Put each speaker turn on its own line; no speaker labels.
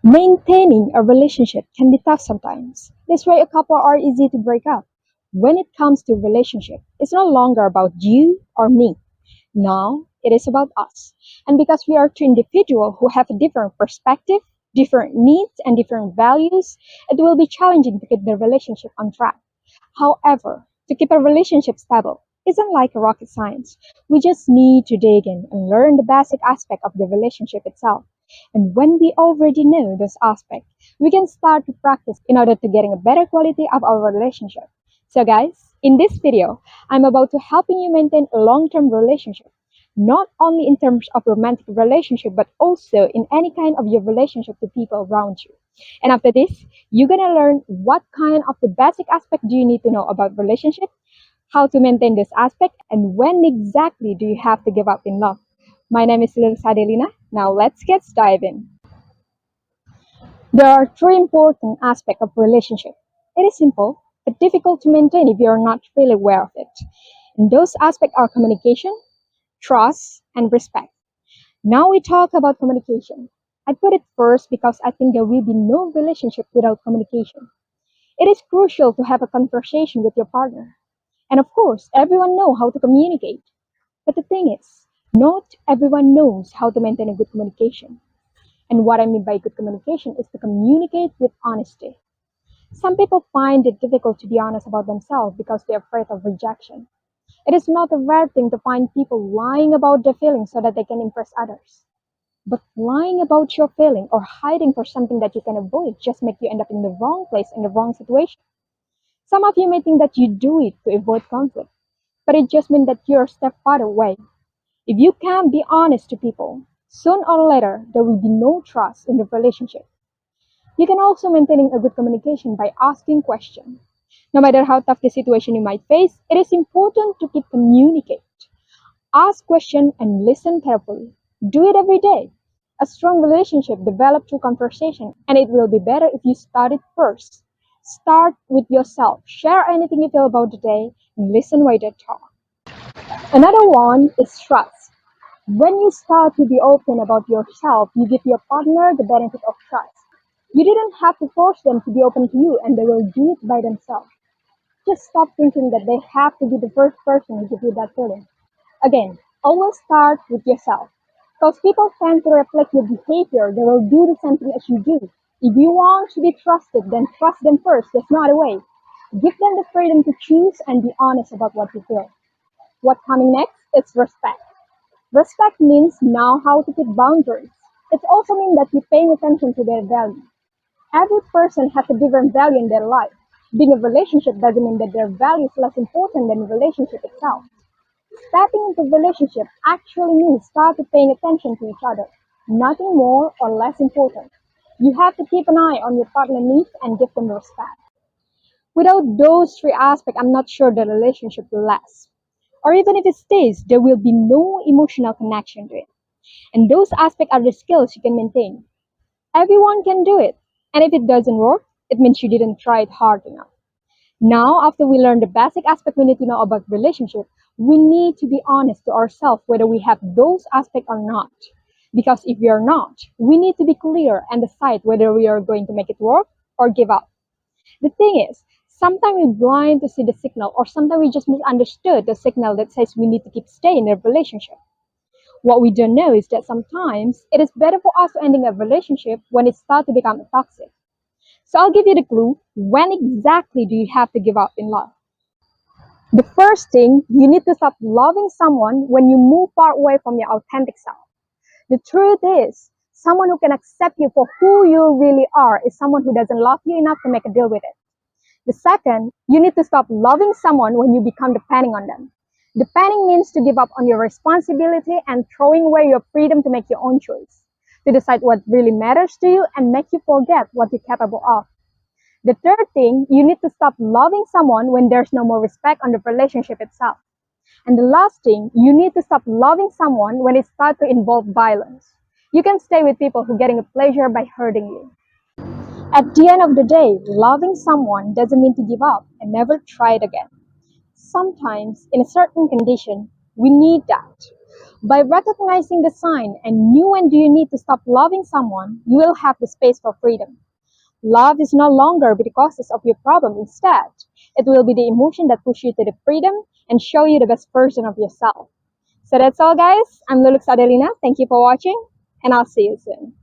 Maintaining a relationship can be tough sometimes. That's why a couple are easy to break up. When it comes to relationship, it's no longer about you or me. Now it is about us. And because we are two individuals who have a different perspective, different needs, and different values, it will be challenging to keep the relationship on track. However, to keep a relationship stable isn't like a rocket science. We just need to dig in and learn the basic aspect of the relationship itself. And when we already know those aspects, we can start to practice in order to getting a better quality of our relationship. So guys, in this video, I'm about to helping you maintain a long-term relationship, not only in terms of romantic relationship, but also in any kind of your relationship to people around you. And after this, you're gonna learn what kind of the basic aspect do you need to know about relationship, how to maintain this aspect, and when exactly do you have to give up in love. My name is Lulux Adelina. Now let's get dive in. There are three important aspects of relationship. It is simple, but difficult to maintain if you are not really aware of it. And those aspects are communication, trust, and respect. Now we talk about communication. I put it first because I think there will be no relationship without communication. It is crucial to have a conversation with your partner. And of course, everyone knows how to communicate. But the thing is, not everyone knows how to maintain a good communication. And what I mean by good communication is to communicate with honesty. Some people find it difficult to be honest about themselves because they're afraid of rejection. It is not a rare thing to find people lying about their feelings so that they can impress others. But lying about your feeling or hiding for something that you can avoid just make you end up in the wrong place in the wrong situation. Some of you may think that you do it to avoid conflict, but it just means that you're a step farther away. If you can't be honest to people, sooner or later there will be no trust in the relationship. You can also maintain a good communication by asking questions. No matter how tough the situation you might face, it is important to keep communicate. Ask questions and listen carefully. Do it every day. A strong relationship develops through conversation, and it will be better if you start it first. Start with yourself. Share anything you feel about the day and listen while they talk. Another one is trust. When you start to be open about yourself, you give your partner the benefit of trust. You didn't have to force them to be open to you and they will do it by themselves. Just stop thinking that they have to be the first person to give you that feeling. Again, always start with yourself. Because people tend to reflect your behavior, they will do the same thing as you do. If you want to be trusted, then trust them first. That's not a way. Give them the freedom to choose and be honest about what you feel. What coming next is respect. Respect means know how to keep boundaries. It also means that you're paying attention to their value. Every person has a different value in their life. Being a relationship doesn't mean that their value is less important than the relationship itself. Stepping into a relationship actually means start to paying attention to each other. Nothing more or less important. You have to keep an eye on your partner's needs and give them respect. Without those three aspects, I'm not sure the relationship will last. Or even if it stays, there will be no emotional connection to it. And those aspects are the skills you can maintain. Everyone can do it. And if it doesn't work, it means you didn't try it hard enough. Now, after we learn the basic aspect we need to know about relationship, we need to be honest to ourselves whether we have those aspects or not. Because if we are not, we need to be clear and decide whether we are going to make it work or give up. The thing is, sometimes we're blind to see the signal or sometimes we just misunderstood the signal that says we need to keep staying in a relationship. What we don't know is that sometimes it is better for us to ending a relationship when it starts to become toxic. So I'll give you the clue. When exactly do you have to give up in love? The first thing, you need to stop loving someone when you move far away from your authentic self. The truth is, someone who can accept you for who you really are is someone who doesn't love you enough to make a deal with it. The second, you need to stop loving someone when you become depending on them. Depending means to give up on your responsibility and throwing away your freedom to make your own choice, to decide what really matters to you and make you forget what you're capable of. The third thing, you need to stop loving someone when there's no more respect on the relationship itself. And the last thing, you need to stop loving someone when it starts to involve violence. You can stay with people who are getting a pleasure by hurting you. At the end of the day, loving someone doesn't mean to give up and never try it again. Sometimes, in a certain condition, we need that. By recognizing the sign and knew when do you need to stop loving someone, you will have the space for freedom. Love is no longer be the causes of your problem. Instead, it will be the emotion that push you to the freedom and show you the best version of yourself. So that's all, guys. I'm Lulux Adelina. Thank you for watching, and I'll see you soon.